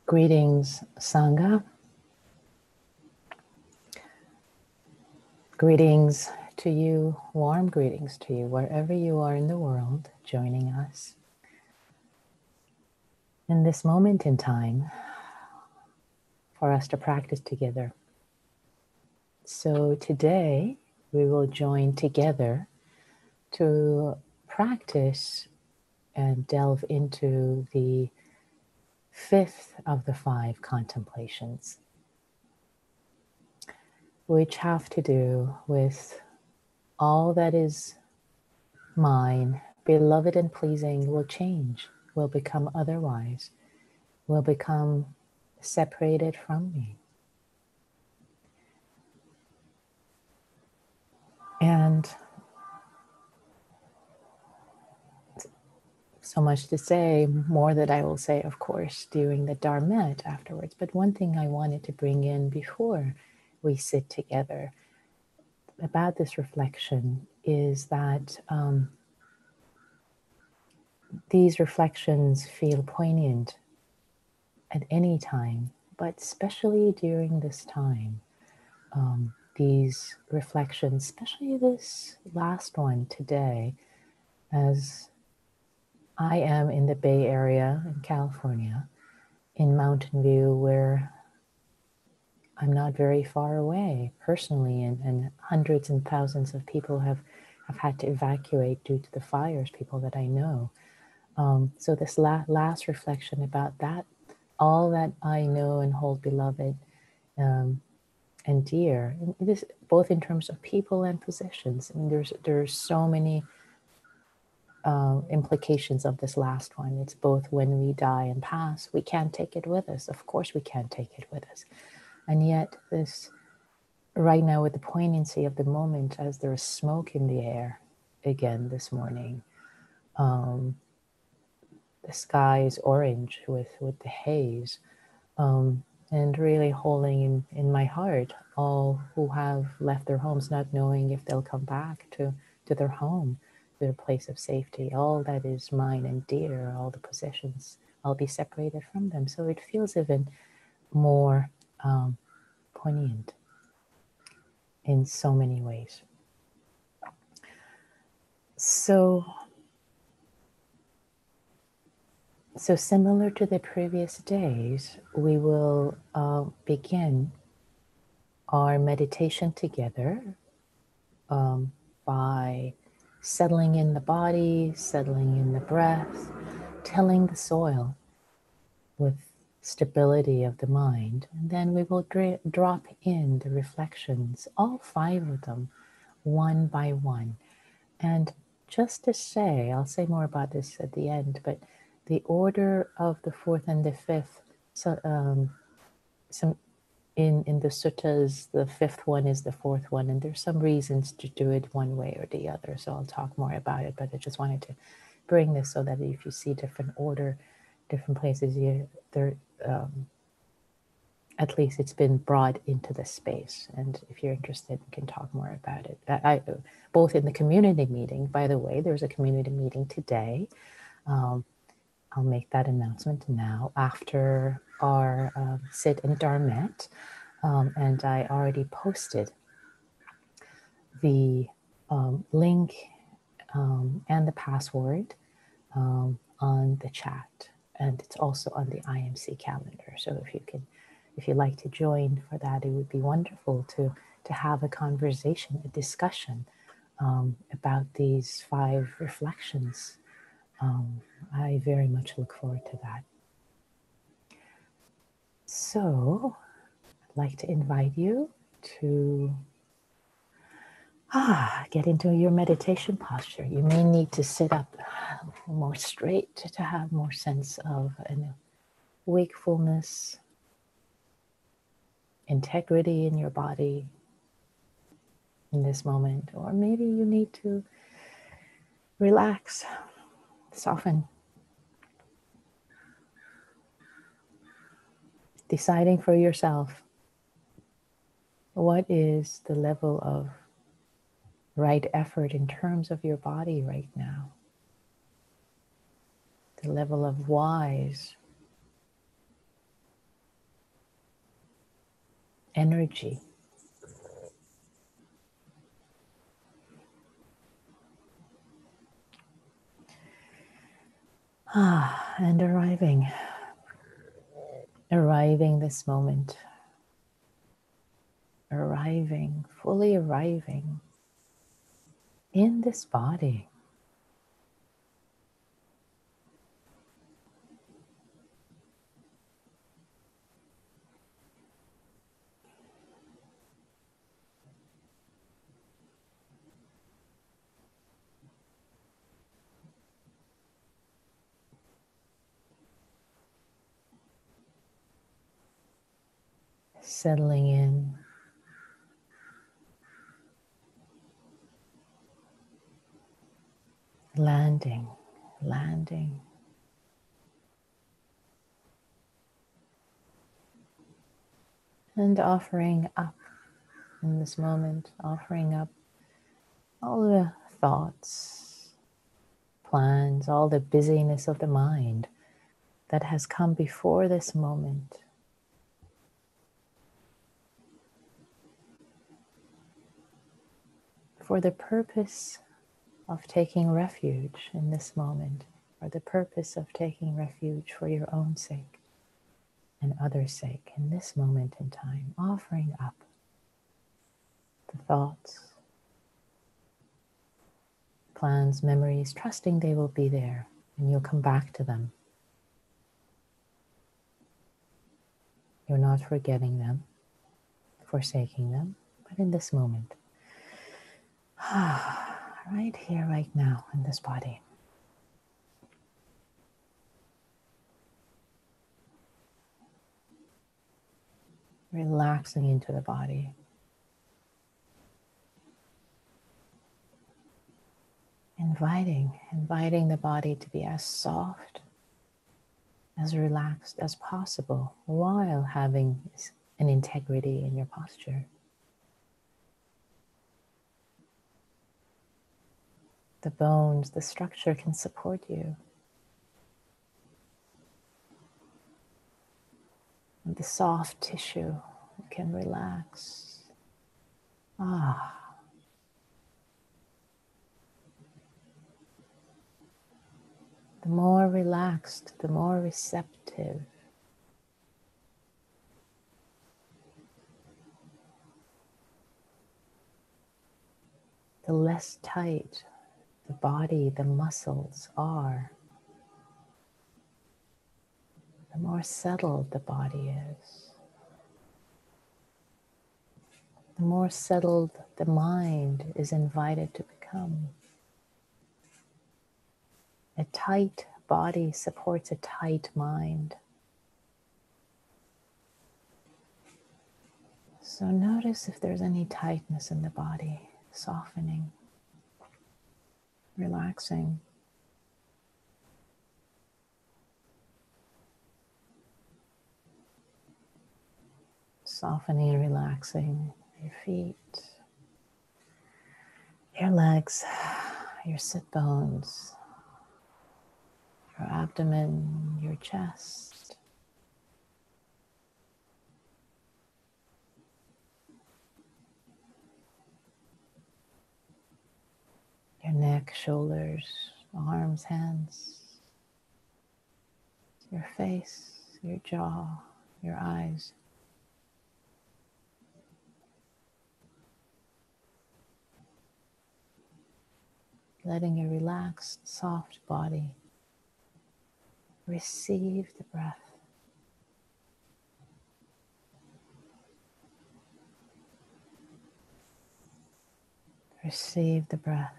Greetings, Sangha. Greetings to you, warm greetings to you, wherever you are in the world, joining us in this moment in time for us to practice together. So today we will join together to practice and delve into the fifth of the 5 contemplations, which have to do with all that is mine, beloved and pleasing, will change, will become otherwise, will become separated from me. And so much to say, more that I will say, of course, during the Dharmet afterwards. But one thing I wanted to bring in before we sit together about this reflection is that these reflections feel poignant at any time, but especially during this time. These reflections, especially this last one today, as I am in the Bay Area in California, in Mountain View, where I'm not very far away personally, and hundreds and thousands of people have had to evacuate due to the fires, people that I know. So this last reflection about that, all that I know and hold beloved and dear, and it is both in terms of people and positions. I mean, there's so many implications of this last one. It's both when we die and pass, we can't take it with us. Of course we can't take it with us. And yet this, right now with the poignancy of the moment, as there's smoke in the air again this morning, the sky is orange with the haze, and really holding in my heart all who have left their homes, not knowing if they'll come back to their home, their place of safety. All that is mine and dear, all the possessions, I'll be separated from them. So it feels even more poignant in so many ways. So similar to the previous days, we will begin our meditation together by settling in the body, settling in the breath, tilling the soil with stability of the mind. And then we will drop in the reflections, all 5 of them, one by one. And just to say, I'll say more about this at the end, but the order of the 4th and the 5th, so some in the suttas, the 5th one is the 4th one, and there's some reasons to do it one way or the other. So I'll talk more about it, but I just wanted to bring this so that if you see different order, different places, at least it's been brought into the space. And if you're interested, we can talk more about it. Both in the community meeting, by the way, there's a community meeting today. I'll make that announcement now after our sit and Dharmet. And I already posted the link and the password on the chat. And it's also on the IMC calendar. So if you'd like to join for that, it would be wonderful to have a conversation, a discussion about these 5 reflections. I very much look forward to that. So I'd like to invite you to get into your meditation posture. You may need to sit up more straight to have more sense of wakefulness, integrity in your body in this moment. Or maybe you need to relax, soften. Deciding for yourself what is the level of right effort in terms of your body right now. The level of wise energy. And arriving this moment, fully arriving in this body. Settling in, landing, and offering up in this moment, offering up all the thoughts, plans, all the busyness of the mind that has come before this moment. For the purpose of taking refuge in this moment, for the purpose of taking refuge for your own sake and others' sake in this moment in time, offering up the thoughts, plans, memories, trusting they will be there and you'll come back to them. You're not forgetting them, forsaking them, but in this moment, right here, right now, in this body. Relaxing into the body. Inviting the body to be as soft, as relaxed as possible while having an integrity in your posture. The bones, the structure can support you. And the soft tissue can relax. The more relaxed, the more receptive. The less tight the body, the muscles are, the more settled the body is. The more settled the mind is invited to become. A tight body supports a tight mind. So notice if there's any tightness in the body, softening, relaxing. Softening and relaxing your feet, your legs, your sit bones, your abdomen, your chest. Your neck, shoulders, arms, hands, your face, your jaw, your eyes. Letting a relaxed, soft body receive the breath. Receive the breath.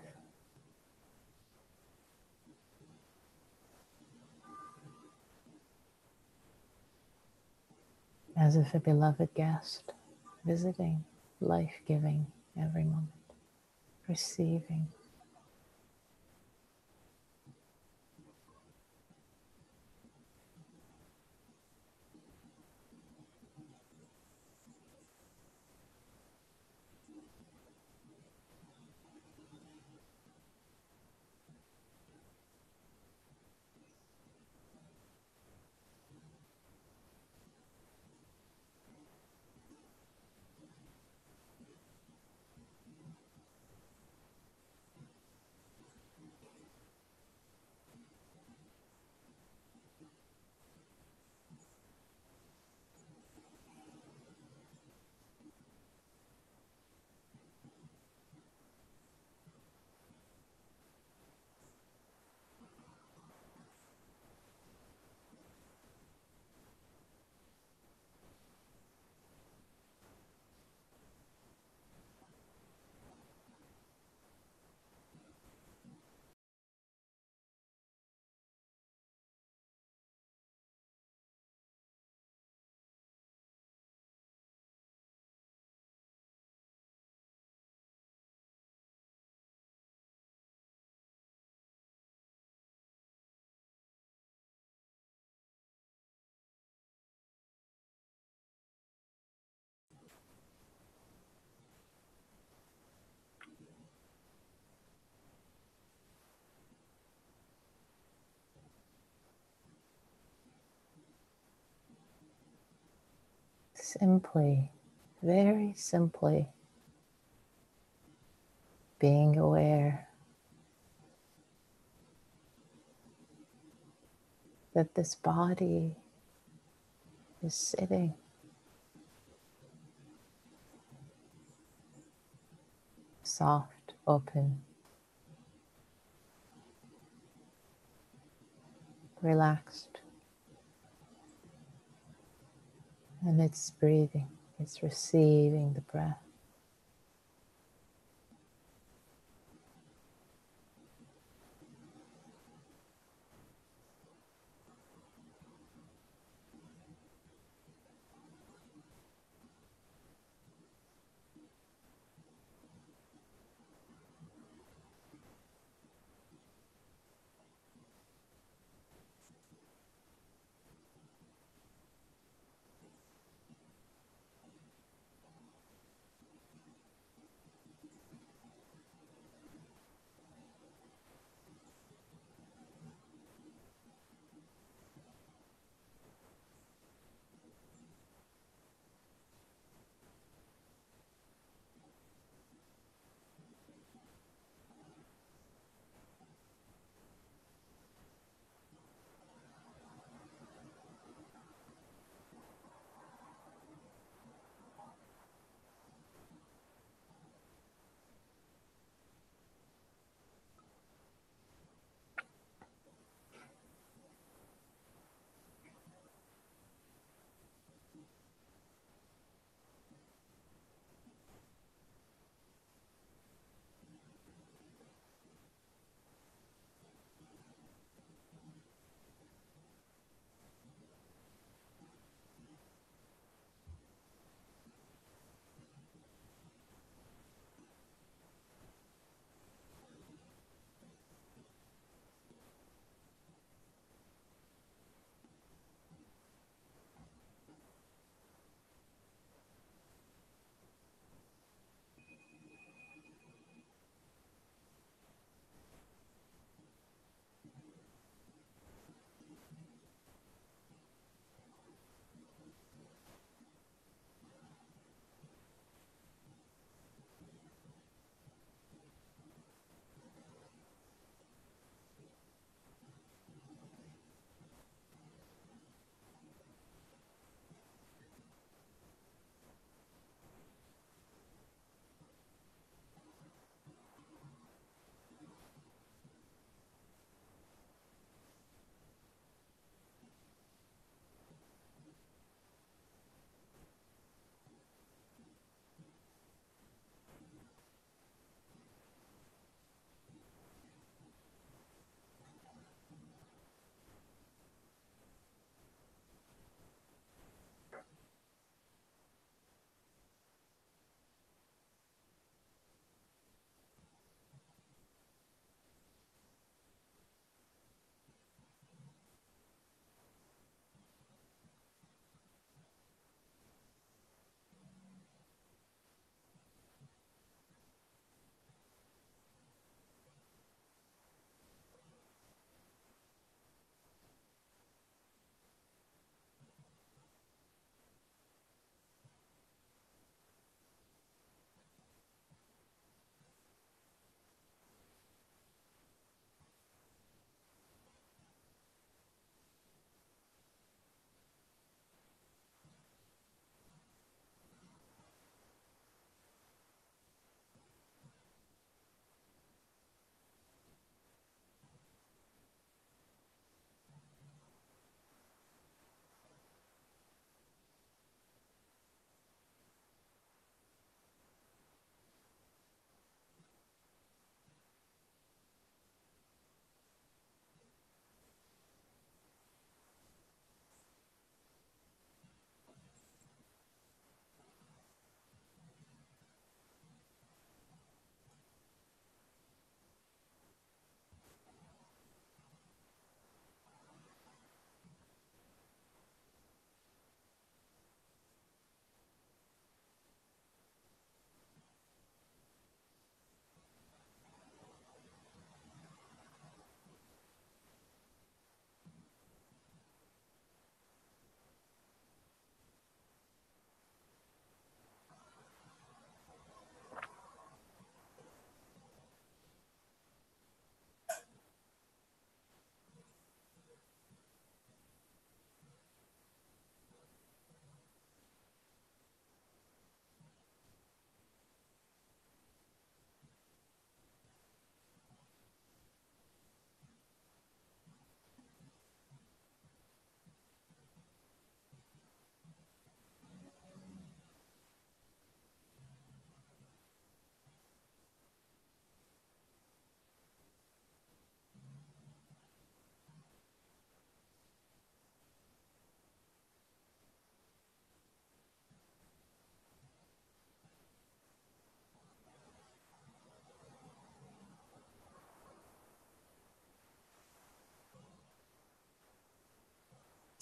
As if a beloved guest visiting, life-giving every moment, receiving. simply, very simply, being aware that this body is sitting soft, open, relaxed, and it's breathing, it's receiving the breath.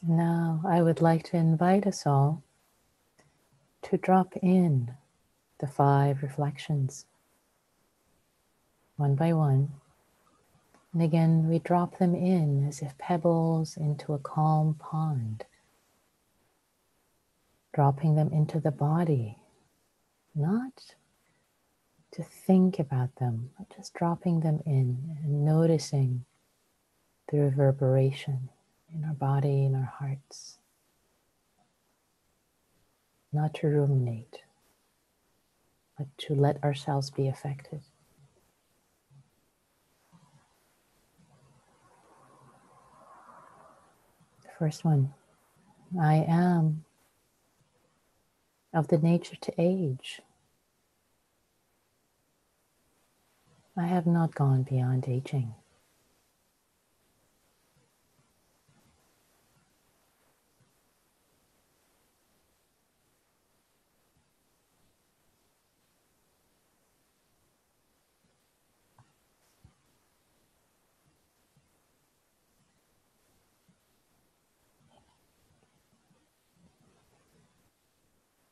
Now, I would like to invite us all to drop in the 5 reflections one by one. And again, we drop them in as if pebbles into a calm pond, dropping them into the body, not to think about them, but just dropping them in and noticing the reverberation in our body, in our hearts, not to ruminate, but to let ourselves be affected. The first one, I am of the nature to age. I have not gone beyond aging.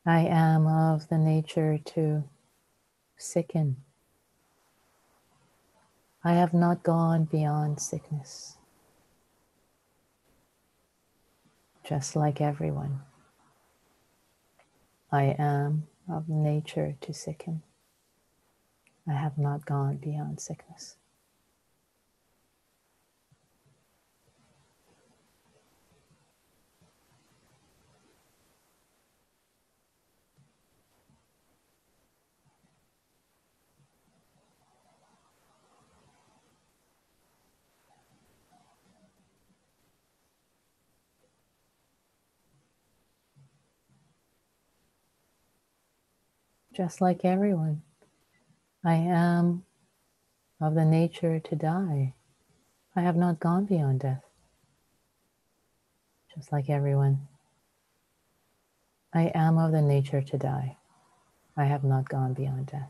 I am of the nature to sicken. I have not gone beyond sickness. Just like everyone, I am of nature to sicken. I have not gone beyond sickness. Just like everyone, I am of the nature to die. I have not gone beyond death. Just like everyone, I am of the nature to die. I have not gone beyond death.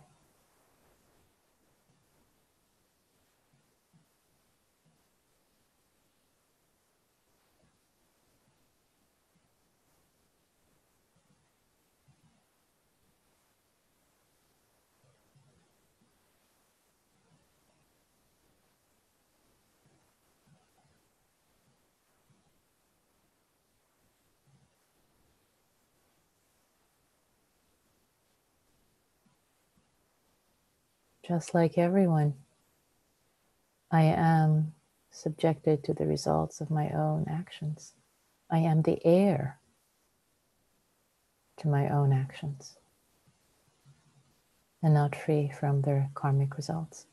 Just like everyone, I am subjected to the results of my own actions. I am the heir to my own actions and not free from their karmic results.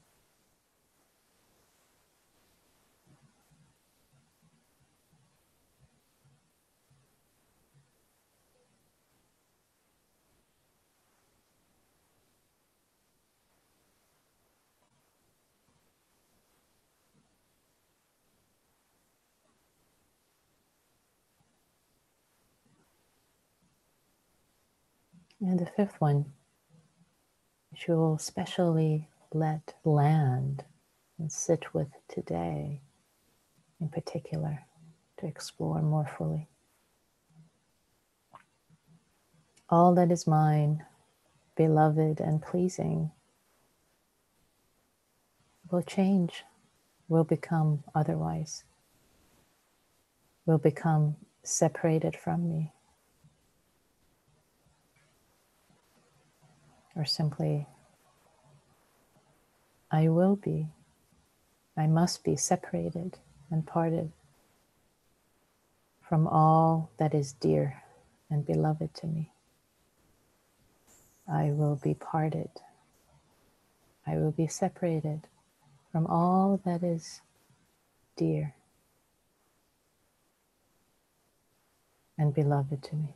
And the 5th one, which we will specially let land and sit with today in particular to explore more fully. All that is mine, beloved and pleasing, will change, will become otherwise, will become separated from me, or simply, I will be, I must be separated and parted from all that is dear and beloved to me. I will be parted. I will be separated from all that is dear and beloved to me.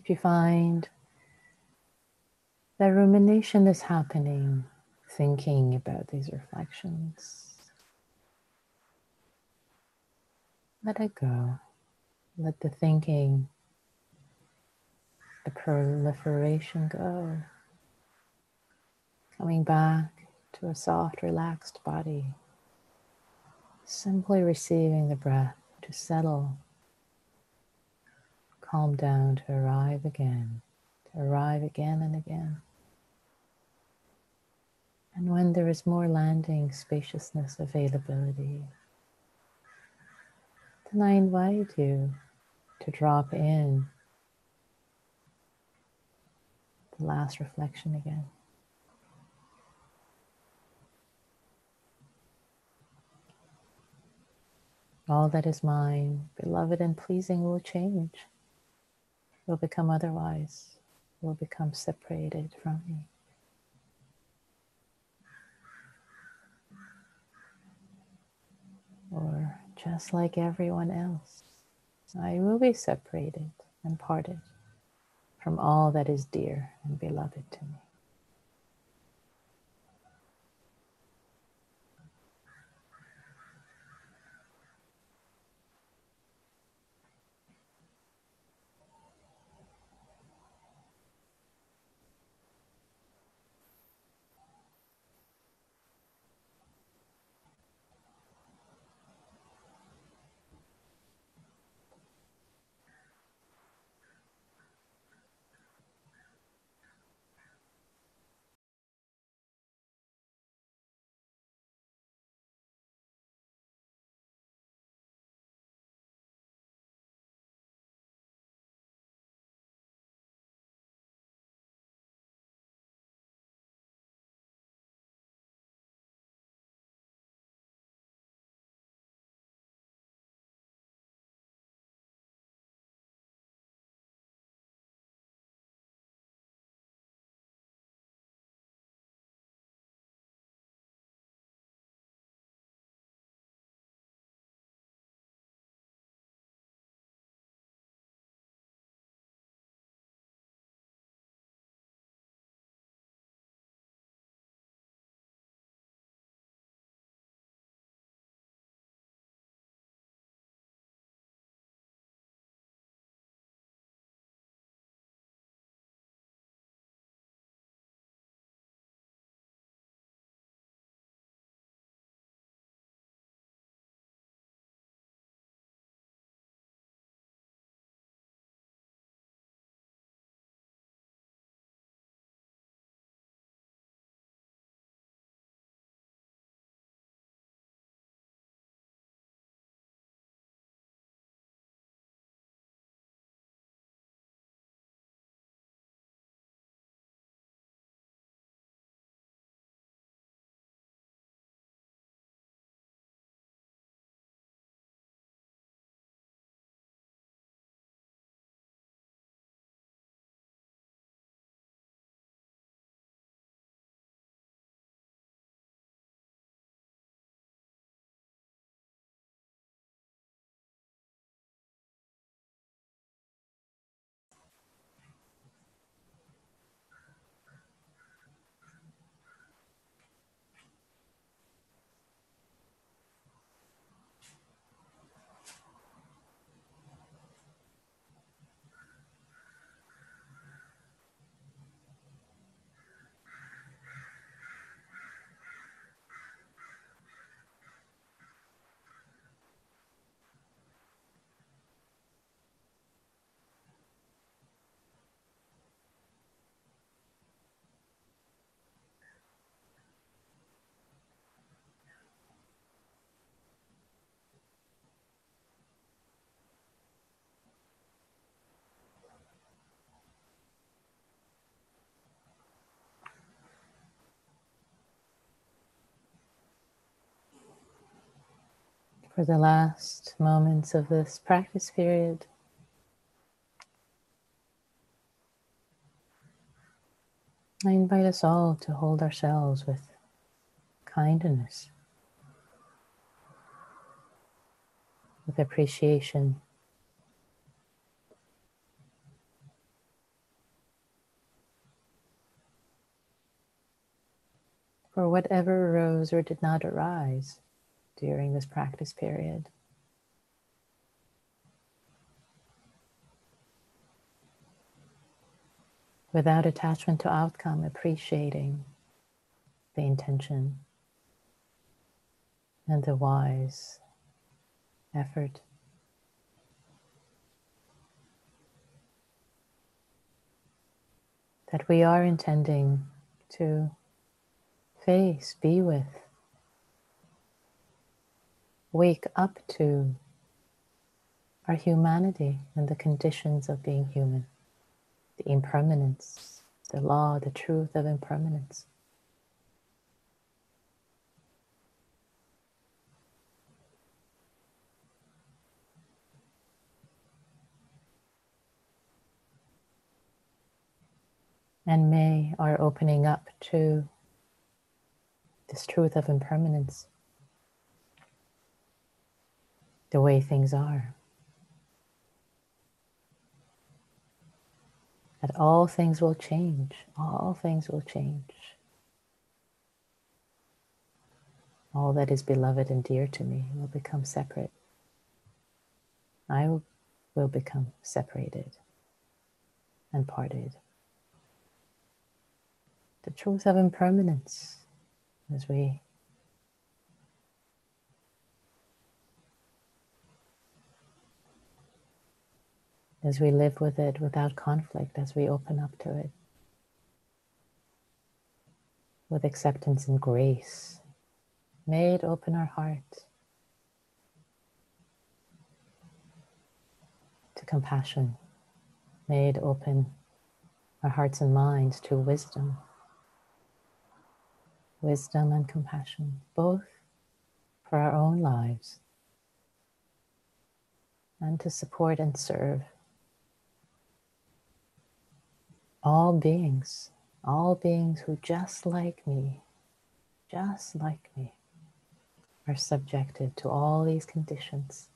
If you find that rumination is happening, thinking about these reflections, let it go. Let the thinking, the proliferation go. Coming back to a soft, relaxed body. Simply receiving the breath to settle, calm down, to arrive again and again. And when there is more landing, spaciousness, availability, then I invite you to drop in the last reflection again. All that is mine, beloved and pleasing, will change, will become otherwise, will become separated from me. Or just like everyone else, I will be separated and parted from all that is dear and beloved to me. For the last moments of this practice period, I invite us all to hold ourselves with kindness, with appreciation, whatever arose or did not arise during this practice period. Without attachment to outcome, appreciating the intention and the wise effort. That we are intending to face, be with, wake up to our humanity and the conditions of being human, the impermanence, the law, the truth of impermanence. And may our opening up to this truth of impermanence, the way things are, that all things will change, all things will change. All that is beloved and dear to me will become separate. I will become separated and parted. The truth of impermanence as we live with it without conflict, as we open up to it with acceptance and grace. May it open our heart to compassion. May it open our hearts and minds to wisdom. Wisdom and compassion, both for our own lives and to support and serve all beings who just like me, are subjected to all these conditions.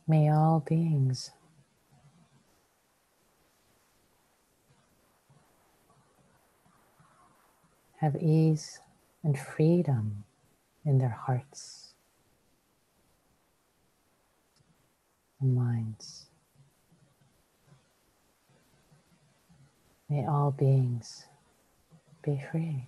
May all beings have ease and freedom in their hearts and minds. May all beings be free.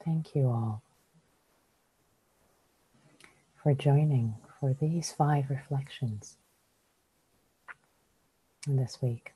Thank you all for joining for these 5 reflections this week.